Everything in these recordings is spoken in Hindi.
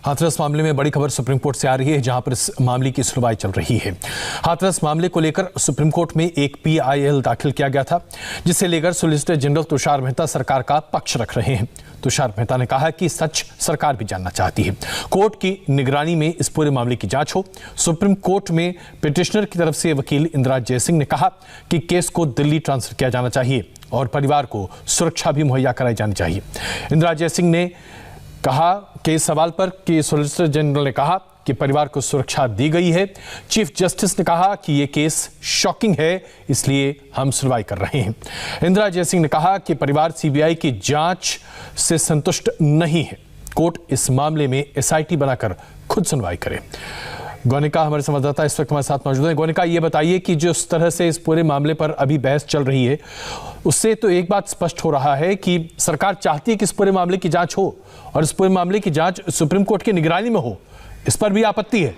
हाथरस मामले में बड़ी खबर सुप्रीम कोर्ट से आ रही है, जहां पर इस मामले की सुनवाई चल रही है। हाथरस मामले को लेकर सुप्रीम कोर्ट में एक PIL दाखिल किया गया था, जिसे लेकर सॉलिसिटर जनरल तुषार मेहता सरकार का पक्ष रख रहे हैं। तुषार मेहता ने कहा कि सच सरकार भी जानना चाहती है, कोर्ट की निगरानी में इस पूरे मामले की जांच हो। सुप्रीम कोर्ट में पिटिशनर की तरफ से वकील इंदिरा जयसिंह ने कहा कि केस को दिल्ली ट्रांसफर किया जाना चाहिए और परिवार को सुरक्षा भी मुहैया कराई जानी चाहिए। इंदिरा जयसिंह ने कहा कि इस सवाल पर कि सॉलिसिटर जनरल ने कहा कि परिवार को सुरक्षा दी गई है। चीफ जस्टिस ने कहा कि यह केस शॉकिंग है, इसलिए हम सुनवाई कर रहे हैं। इंदिरा जयसिंह ने कहा कि परिवार CBI की जांच से संतुष्ट नहीं है, कोर्ट इस मामले में SIT बनाकर खुद सुनवाई करे। गौनिका हमारे संवाददाता इस वक्त हमारे साथ मौजूद है। गौनिका, ये बताइए कि जिस तरह से इस पूरे मामले पर अभी बहस चल रही है, उससे तो एक बात स्पष्ट हो रहा है कि सरकार चाहती है कि इस पूरे मामले की जांच हो और इस पूरे मामले की जांच सुप्रीम कोर्ट की निगरानी में हो। इस पर भी आपत्ति है?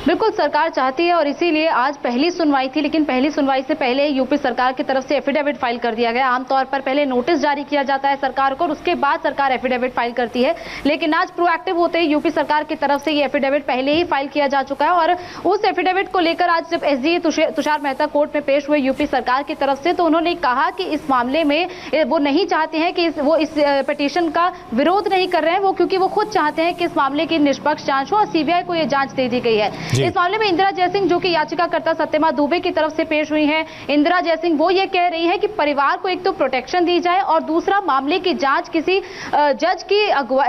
बिल्कुल, सरकार चाहती है और इसीलिए आज पहली सुनवाई थी, लेकिन पहली सुनवाई से पहले यूपी सरकार की तरफ से एफिडेविट फाइल कर दिया गया। आमतौर पर पहले नोटिस जारी किया जाता है सरकार को और उसके बाद सरकार एफिडेविट फाइल करती है, लेकिन आज प्रोएक्टिव होते ही यूपी सरकार की तरफ से ये एफिडेविट पहले ही फाइल किया जा चुका है। और उस एफिडेविट को लेकर आज जब SG तुषार मेहता कोर्ट में पेश हुए यूपी सरकार की तरफ से, तो उन्होंने कहा कि इस मामले में वो नहीं चाहते हैं कि वो इस पिटीशन का विरोध नहीं कर रहे हैं, वो क्योंकि वो खुद चाहते हैं कि इस मामले की निष्पक्ष जांच हो और CBI को यह जांच दे दी गई है। इस मामले में इंदिरा जयसिंह, जो कि याचिकाकर्ता सत्यमा दुबे की तरफ से पेश हुई हैं, इंदिरा जयसिंह वो ये कह रही हैं कि परिवार को एक तो प्रोटेक्शन दी जाए और दूसरा मामले की जांच किसी जज की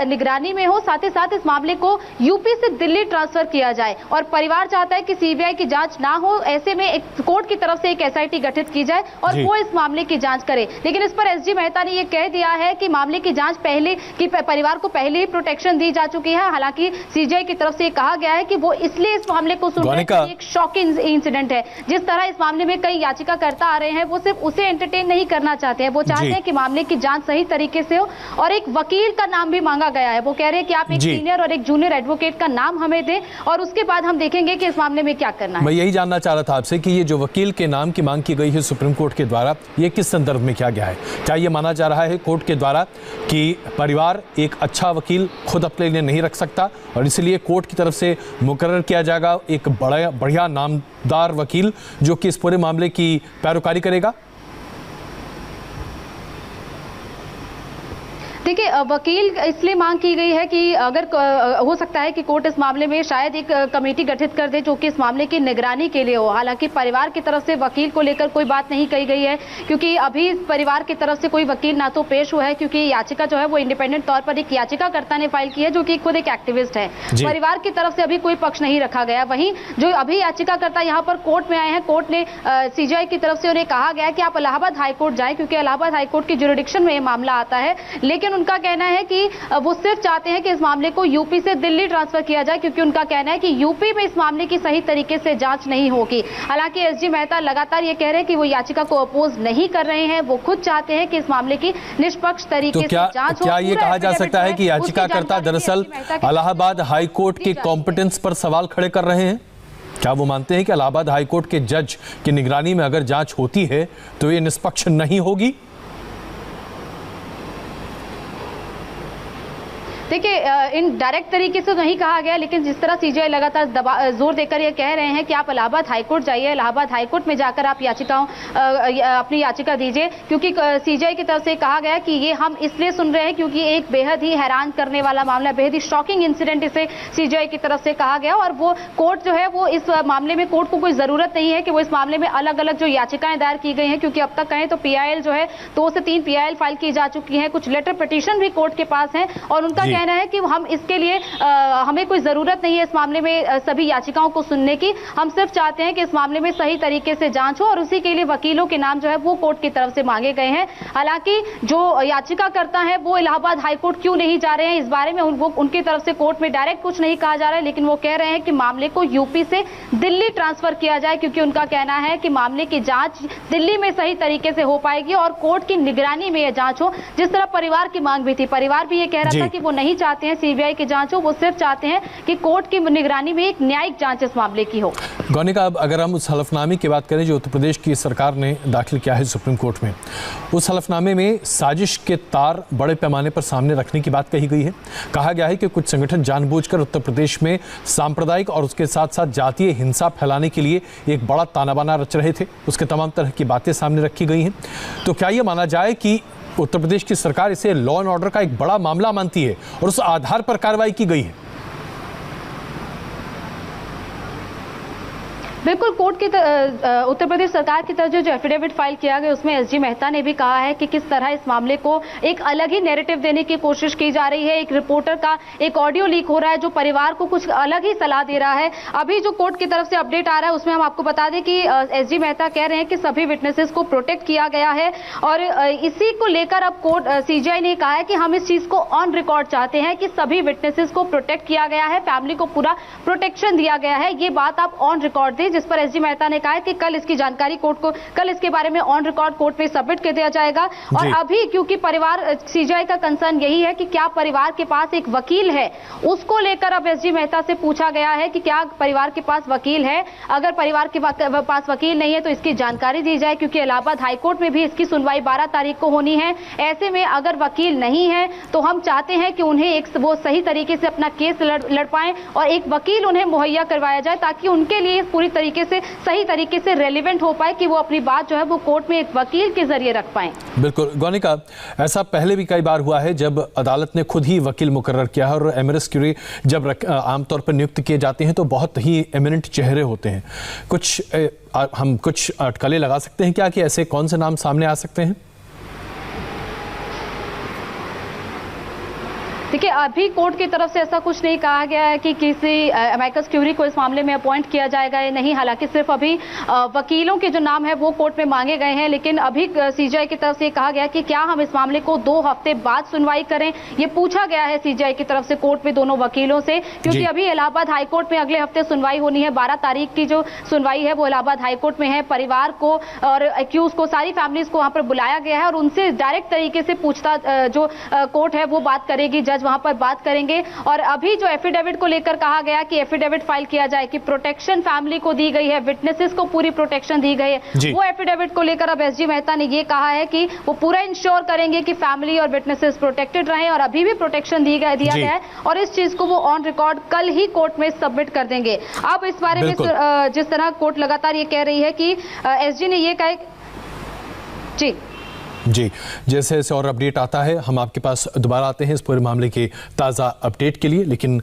निगरानी में हो, साथ ही साथ इस मामले को यूपी से दिल्ली ट्रांसफर किया जाए। और परिवार चाहता है कि CBI की जांच ना हो, ऐसे में एक कोर्ट की तरफ से एक SIT गठित की जाए और वो इस मामले की जांच करे। लेकिन इस पर SG मेहता ने यह कह दिया है कि मामले की जांच पहले की परिवार को पहले ही प्रोटेक्शन दी जा चुकी है। हालांकि CBI की तरफ से कहा गया है कि वो इसलिए इस मामले को सुन रहे हैं, एक शॉकिंग इंसिडेंट है। जिस तरह इस मामले में कई याचिकाकर्ता आ रहे हैं, वो सिर्फ उसे एंटरटेन नहीं करना चाहते हैं, वो चाहते हैं कि मामले की जांच सही तरीके से हो। और एक वकील का नाम भी मांगा गया है, वो कह रहे हैं कि आप एक सीनियर और एक जूनियर एडवोकेट का नाम हमें दें और उसके बाद हम देखेंगे कि इस मामले में क्या करना है। मैं यही जानना चाह रहा था आपसे कि ये जो वकील के नाम की मांग की गई है सुप्रीम कोर्ट के द्वारा, ये किस संदर्भ में किया गया है? क्या ये माना जा रहा है कोर्ट के द्वारा कि परिवार एक अच्छा वकील खुद अपने लिए नहीं रख सकता और इसलिए कोर्ट की तरफ से मुकर्रर किया जाएगा एक बढ़िया नामदार वकील जो कि इस पूरे मामले की पैरोकारी करेगा? देखिए, वकील इसलिए मांग की गई है कि अगर हो सकता है कि कोर्ट इस मामले में शायद एक कमेटी गठित कर दे जो कि इस मामले की निगरानी के लिए हो। हालांकि परिवार की तरफ से वकील को लेकर कोई बात नहीं कही गई है, क्योंकि अभी परिवार की तरफ से कोई वकील ना तो पेश हुआ है, क्योंकि याचिका जो है वो इंडिपेंडेंट तौर पर एक याचिकाकर्ता ने फाइल की है जो कि खुद एक एक्टिविस्ट है। परिवार की तरफ से अभी कोई पक्ष नहीं रखा गया। वहीं जो अभी याचिकाकर्ता यहाँ पर कोर्ट में आए हैं, कोर्ट ने CBI की तरफ से उन्हें कहा गया कि आप इलाहाबाद हाईकोर्ट जाए, क्योंकि इलाहाबाद हाईकोर्ट की ज्यूरिडिक्शन में यह मामला आता है। लेकिन उनका कहना है कि वो सिर्फ चाहते हैं कि इस मामले को यूपी से दिल्ली ट्रांसफर किया जाए, क्योंकि उनका कहना है कि यूपी में इस मामले की सही तरीके से जांच नहीं होगी। हालांकि SG मेहता लगातार ये कह रहे हैं कि वो याचिका को अपोज नहीं कर रहे हैं, वो खुद चाहते हैं कि इस मामले की निष्पक्ष तरीके से जांच हो। क्या ये कहा जा सकता है कि याचिकाकर्ता दरअसल इलाहाबाद हाईकोर्ट के कॉम्पिटेंस पर सवाल खड़े कर रहे हैं? क्या वो मानते हैं कि इलाहाबाद हाईकोर्ट के जज की निगरानी में अगर जांच होती है तो ये निष्पक्ष नहीं होगी? देखिए, इन डायरेक्ट तरीके से नहीं कहा गया, लेकिन जिस तरह CBI लगातार जोर देकर ये कह रहे हैं कि आप इलाहाबाद हाईकोर्ट जाइए, इलाहाबाद हाईकोर्ट में जाकर आप अपनी याचिका दीजिए, क्योंकि CBI की तरफ से कहा गया कि ये हम इसलिए सुन रहे हैं क्योंकि एक बेहद ही हैरान करने वाला मामला, बेहद ही शॉकिंग इंसिडेंट इसे CBI की तरफ से कहा गया। और वो कोर्ट जो है वो इस मामले में कोर्ट को कोई जरूरत नहीं है कि वो इस मामले में अलग अलग जो याचिकाएं दायर की गई हैं, क्योंकि अब तक कहें तो PIL जो है 2 से 3 PIL फाइल की जा चुकी है, कुछ लेटर पिटीशन भी कोर्ट के पास है और उनका कहना है कि हम इसके लिए हमें कोई जरूरत नहीं है इस मामले में सभी याचिकाओं को सुनने की। हम सिर्फ चाहते हैं कि इस मामले में सही तरीके से जांच हो और उसी के लिए वकीलों के नाम जो है वो कोर्ट की तरफ से मांगे गए हैं। हालांकि जो याचिकाकर्ता है वो इलाहाबाद हाईकोर्ट क्यों नहीं जा रहे हैं, इस बारे में उनकी तरफ से कोर्ट में डायरेक्ट कुछ नहीं कहा जा रहा है, लेकिन वो कह रहे हैं कि मामले को यूपी से दिल्ली ट्रांसफर किया जाए, क्योंकि उनका कहना है कि मामले की जांच दिल्ली में सही तरीके से हो पाएगी और कोर्ट की निगरानी में यह जांच हो, जिस तरह परिवार की मांग भी थी। परिवार भी ये कह रहा था कि वो नहीं चाहते हैं सीबीआई की जांच हो, वो सिर्फ चाहते हैं कि कोर्ट की निगरानी में एक न्यायिक जांच इस मामले की हो। गौनिका, अब अगर हम उस हलफनामे की बात करें जो उत्तर प्रदेश की सरकार ने दाखिल किया है सुप्रीम कोर्ट में, उस हलफनामे में साजिश के तार बड़े पैमाने पर सामने रखने की बात कही गई है। कहा गया है कि कुछ संगठन जानबूझकर उत्तर प्रदेश में सांप्रदायिक और उसके साथ साथ जातीय हिंसा फैलाने के लिए एक बड़ा तानाबाना रच रहे थे। उसके तमाम तरह की बातें सामने रखी गई हैं। तो क्या ये माना जाए कि उत्तर प्रदेश की सरकार इसे लॉ एंड ऑर्डर का एक बड़ा मामला मानती है और उस आधार पर कार्रवाई की गई है? बिल्कुल, कोर्ट की उत्तर प्रदेश सरकार की तरफ जो एफिडेविट फाइल किया गया उसमें एसजी मेहता ने भी कहा है कि किस तरह इस मामले को एक अलग ही नैरेटिव देने की कोशिश की जा रही है। एक रिपोर्टर का एक ऑडियो लीक हो रहा है जो परिवार को कुछ अलग ही सलाह दे रहा है। अभी जो कोर्ट की तरफ से अपडेट आ रहा है उसमें हम आपको बता दें कि एसजी मेहता कह रहे हैं कि सभी विटनेसेस को प्रोटेक्ट किया गया है और इसी को लेकर अब कोर्ट सीजीआई ने कहा है कि हम इस चीज को ऑन रिकॉर्ड चाहते हैं कि सभी विटनेसेस को प्रोटेक्ट किया गया है, फैमिली को पूरा प्रोटेक्शन दिया गया है। ये बात आप ऑन रिकॉर्ड दें, जिस पर एसजी मेहता ने कहा है कि कल इसकी जानकारी कोर्ट को, कल इसके बारे में ऑन रिकॉर्ड कोर्ट में सबमिट कर दिया जाएगा। और अभी क्योंकि परिवार, सीजीआई का कंसर्न यही है कि क्या परिवार के पास एक वकील है, उसको लेकर अब एसजी मेहता से पूछा गया है कि क्या परिवार के पास वकील है। अगर परिवार के पास वकील नहीं है तो इसकी जानकारी दी जाए, क्योंकि इलाहाबाद हाईकोर्ट में भी इसकी सुनवाई 12 तारीख को होनी है। ऐसे में अगर वकील नहीं है तो हम चाहते हैं कि उन्हें एक वो सही तरीके से अपना केस लड़ पाएं और एक वकील उन्हें मुहैया करवाया जाए ताकि उनके लिए पूरी तरीके से, सही तरीके से रेलिवेंट हो पाए कि वो अपनी बात जो है वो कोर्ट में एक वकील के जरिए रख पाए। बिल्कुल गौनिका, ऐसा पहले भी कई बार हुआ है जब अदालत ने खुद ही वकील मुकर्रर किया है और एमआरएस क्यूरी जब आमतौर पर नियुक्त किए जाते हैं तो बहुत ही एमिनेंट चेहरे होते हैं। हम कुछ अटकलें लगा सकते हैं क्या कि ऐसे कौन से नाम सामने आ सकते हैं? देखिए, अभी कोर्ट की तरफ से ऐसा कुछ नहीं कहा गया है कि किसी अमाइकस क्यूरी को इस मामले में अपॉइंट किया जाएगा या नहीं। हालांकि सिर्फ अभी वकीलों के जो नाम है वो कोर्ट में मांगे गए हैं, लेकिन अभी सीजीआई की तरफ से कहा गया कि क्या हम इस मामले को 2 हफ्ते बाद सुनवाई करें, ये पूछा गया है सीजीआई की तरफ से कोर्ट में दोनों वकीलों से, क्योंकि अभी इलाहाबाद हाईकोर्ट में अगले हफ्ते सुनवाई होनी है। 12 तारीख की जो सुनवाई है वो इलाहाबाद हाईकोर्ट में है। परिवार को और एक्यूज को, सारी फैमिलीज को वहां पर बुलाया गया है और उनसे डायरेक्ट तरीके से जो कोर्ट है वो बात करेगी, जज वहां पर बात करेंगे। और अभी जो एफिडेविट को लेकर कहा गया कि एफिडेविट फाइल किया जाए कि प्रोटेक्शन फैमिली को दी गई है, विटनेसेस को पूरी प्रोटेक्शन दी गई है, वो एफिडेविट को लेकर अब एसजी मेहता ने ये कहा है कि वो पूरा इंश्योर करेंगे कि फैमिली और विटनेसेस प्रोटेक्टेड रहें और अभी भी प्रोटेक्शन दिया गया है और इस चीज को वो ऑन रिकॉर्ड कल ही कोर्ट में सबमिट कर देंगे। अब इस बारे में जिस तरह कोर्ट लगातार ये कह रही है कि एसजी ने ये कहा जी, जैसे जैसे और अपडेट आता है हम आपके पास दोबारा आते हैं इस पूरे मामले के ताज़ा अपडेट के लिए। लेकिन